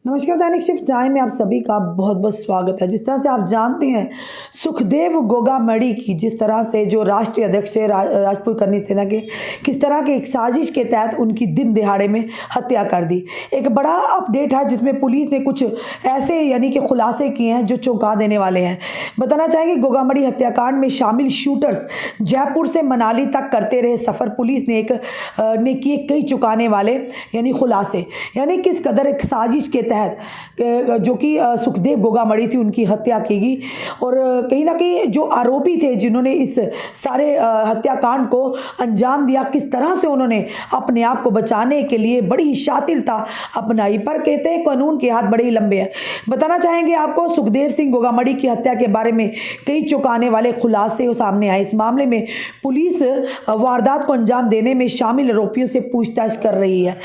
नमस्कार, दैनिक shift time में आप सभी का बहुत बहुत स्वागत है। जिस तरह से आप जानते हैं, सुखदेव गोगामड़ी की जिस तरह से जो राष्ट्रीय अध्यक्ष है राजपूत करनी सेना के, किस तरह के एक साजिश के तहत उनकी दिन दिहाड़े में हत्या कर दी। एक बड़ा अपडेट है जिसमें पुलिस ने कुछ ऐसे यानी कि खुलासे किए हैं जो चौंका देने वाले हैं। बताना चाहेंगे, गोगामड़ी हत्याकांड में शामिल शूटर्स जयपुर से मनाली तक करते रहे सफ़र। पुलिस ने किए कई चौंकाने वाले यानी खुलासे, यानी किस कदर एक साजिश के तहत जो कि सुखदेव गोगामड़ी थी उनकी हत्या की गई। और कहीं ना कहीं जो आरोपी थे जिन्होंने इस सारे हत्याकांड को अंजाम दिया, किस तरह से उन्होंने अपने आप को बचाने के लिए बड़ी ही शातिरता अपनाई। पर कहते हैं कानून के हाथ बड़े ही लंबे हैं। बताना चाहेंगे आपको, सुखदेव सिंह गोगामड़ी की हत्या के बारे में कई चौंकाने वाले खुलासे सामने आए। इस मामले में पुलिस वारदात को अंजाम देने में शामिल आरोपियों से पूछताछ कर रही है।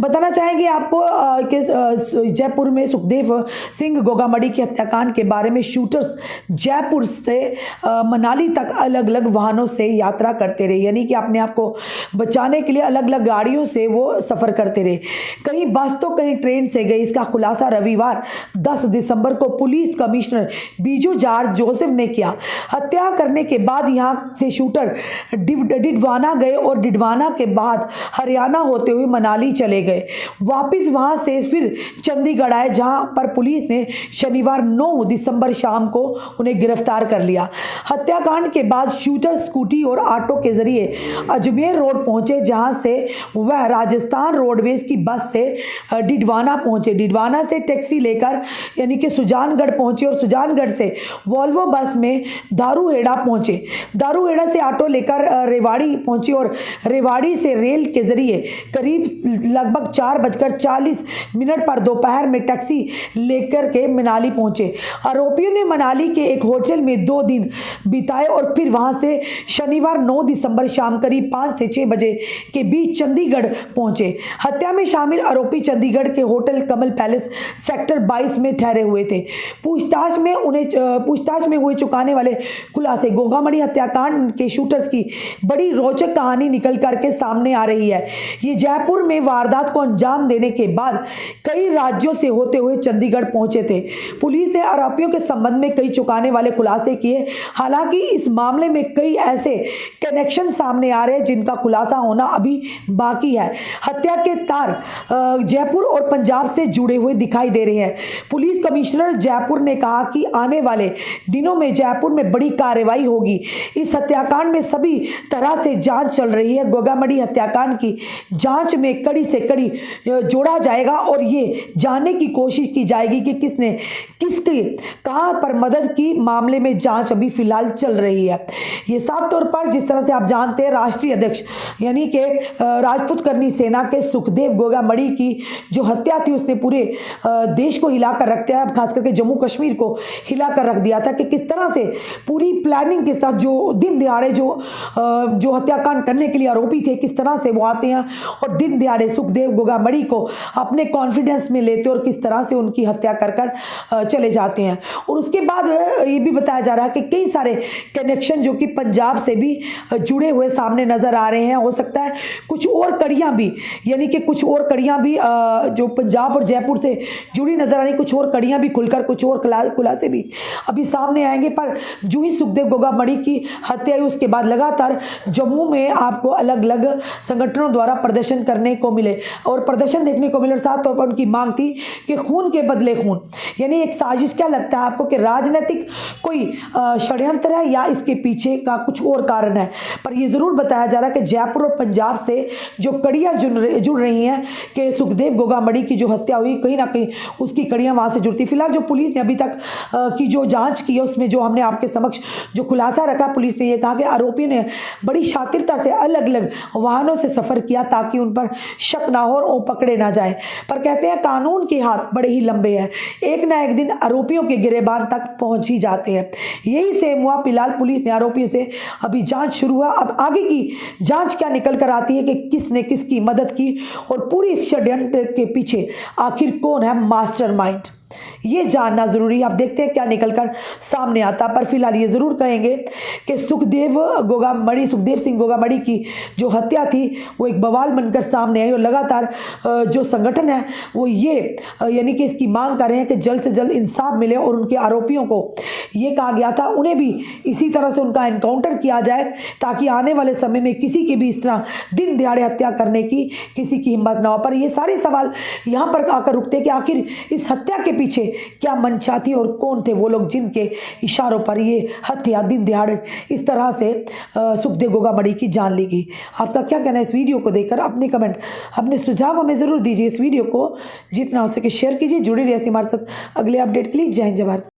बताना चाहेंगे आपको कि जयपुर में सुखदेव सिंह गोगामड़ी के हत्याकांड के बारे में शूटर्स जयपुर से मनाली तक अलग अलग वाहनों से यात्रा करते रहे, यानी कि अपने आप को बचाने के लिए अलग अलग गाड़ियों से वो सफ़र करते रहे। कहीं बस तो कहीं ट्रेन से गए। इसका खुलासा रविवार 10 दिसंबर को police commissioner Biju George Joseph ने किया। हत्या करने के बाद यहाँ से शूटर डिडवाना गए और डिडवाना के बाद हरियाणा होते हुए मनाली चले गए। वापस वहाँ से फिर चंडीगढ़ आए, जहां पर पुलिस ने शनिवार 9 दिसंबर शाम को उन्हें गिरफ्तार कर लिया। हत्याकांड के बाद शूटर स्कूटी और ऑटो के जरिए अजमेर रोड पहुंचे, जहां से वह राजस्थान रोडवेज की बस से डिडवाना पहुंचे। डिडवाना से टैक्सी लेकर यानी कि सुजानगढ़ पहुंचे और सुजानगढ़ से वॉल्वो बस में दारूहेड़ा पहुंचे। दारूहेड़ा से ऑटो लेकर रेवाड़ी पहुंचे और रेवाड़ी से रेल के जरिए करीब लगभग 4:40 पर दोपहर में टैक्सी लेकर के मनाली पहुंचे। आरोपियों ने मनाली के एक होटल में 2 दिन बिताए और फिर वहां से शनिवार 9 दिसंबर शाम करीब 5 से 6 बजे के बीच चंडीगढ़ पहुंचे। हत्या में शामिल आरोपी चंडीगढ़ के होटल कमल पैलेस सेक्टर 22 में ठहरे हुए थे। पूछताछ में हुए चौंकाने वाले खुलासे, गोगामड़ी हत्याकांड के शूटर्स की बड़ी रोचक कहानी निकल करके सामने आ रही है। ये जयपुर में वारदात को अंजाम देने के बाद कई राज्यों से होते हुए चंडीगढ़ पहुंचे थे। पुलिस ने आरोपियों के संबंध में कई चौंकाने वाले खुलासे किए। हालांकि इस मामले में कई ऐसे कनेक्शन सामने आ रहे हैं जिनका खुलासा होना अभी बाकी है। हत्या के तार जयपुर और पंजाब से जुड़े हुए दिखाई दे रहे हैं। पुलिस कमिश्नर जयपुर ने कहा कि आने वाले दिनों में जयपुर में बड़ी कार्रवाई होगी। इस हत्याकांड में सभी तरह से जांच चल रही है। गोगामड़ी हत्याकांड की जांच में कड़ी से कड़ी जोड़ा जाएगा और ये जानने की कोशिश की जाएगी कि किसने किसके कहां पर मदद की। मामले में जांच अभी फिलहाल चल रही है। ये साफ तौर पर जिस तरह से आप जानते हैं, राष्ट्रीय अध्यक्ष यानी कि राजपूत करनी सेना के सुखदेव गोगामड़ी की जो हत्या थी उसने पूरे देश को हिलाकर रख दिया, खास करके जम्मू कश्मीर को हिलाकर रख दिया था कि किस तरह से पूरी प्लानिंग के साथ जो दिन दिहाड़े जो हत्याकांड करने के लिए आरोपी थे, किस तरह से वो आते हैं और दिन दिहाड़े सुखदेव गोगामड़ी को अपने कॉन्फिडेंस में लेते और किस तरह से उनकी हत्या कर चले जाते हैं। और उसके बाद ये भी बताया जा रहा है कि कई सारे कनेक्शन जो कि पंजाब से भी जुड़े हुए सामने नजर आ रहे हैं। हो सकता है कुछ और कड़ियां भी, यानी कि कुछ और कड़ियां भी जो पंजाब और जयपुर से जुड़ी नजर आ रही, कुछ और कड़ियां भी खुलकर कुछ और खुलासे भी अभी सामने आएंगे। पर जो ही सुखदेव गोगामड़ी की हत्या हुई उसके बाद लगातार जम्मू में आपको अलग अलग संगठनों द्वारा प्रदर्शन करने को मिले और प्रदर्शन देखने को मिले। और साथ तौर पर उनकी मांग थी कि खून के बदले खून, यानी एक साजिश। क्या लगता है आपको कि राजनीतिक कोई षड्यंत्र है या इसके पीछे का कुछ और कारण है? पर यह जरूर बताया जा रहा है कि जयपुर और पंजाब से जो कड़ियां जुड़ रही हैं कि सुखदेव गोगामड़ी की जो हत्या हुई, कहीं ना कहीं उसकी कड़ियां वहां से जुड़ती। फिलहाल जो पुलिस ने अभी तक की जो जांच की है उसमें जो हमने आपके समक्ष जो खुलासा रखा, पुलिस ने यह कहा कि आरोपी ने बड़ी शातिरता से अलग अलग वाहनों से सफर किया ताकि उन पर शक ना हो और वो पकड़े ना जाए। पर कहते हैं कानून के हाथ बड़े ही लंबे हैं, एक ना एक दिन आरोपियों के गिरेबान तक पहुंच ही जाते हैं। यही सेम हुआ। फिलहाल पुलिस ने आरोपियों से अभी जांच शुरू हुआ। अब आगे की जांच क्या निकल कर आती है कि किसने किसकी मदद की और पूरी इस षड्यंत्र के पीछे आखिर कौन है मास्टरमाइंड। ये जानना ज़रूरी है। आप देखते हैं क्या निकल कर सामने आता। पर फिलहाल ये ज़रूर कहेंगे कि सुखदेव सिंह गोगामड़ी की जो हत्या थी वो एक बवाल बनकर सामने आई, और लगातार जो संगठन है वो ये यानी कि इसकी मांग कर रहे हैं कि जल्द से जल्द इंसाफ मिले, और उनके आरोपियों को ये कहा गया था उन्हें भी इसी तरह से उनका एनकाउंटर किया जाए, ताकि आने वाले समय में किसी की भी इस तरह दिन दिहाड़े हत्या करने की किसी की हिम्मत ना हो। पर ये सारे सवाल यहाँ पर आकर रुकते कि आखिर इस हत्या के पीछे क्या मंशा थी और कौन थे वो लोग जिनके इशारों पर ये हत्या दिन दिहाड़े इस तरह से सुखदेव गोगामड़ी की जान ली गई। आपका क्या कहना है इस वीडियो को देखकर? अपने कमेंट, अपने सुझाव हमें ज़रूर दीजिए। इस वीडियो को जितना हो सके शेयर कीजिए। जुड़े रहिए हमारे साथ अगले अपडेट के लिए। जय हिंद, जय भारत।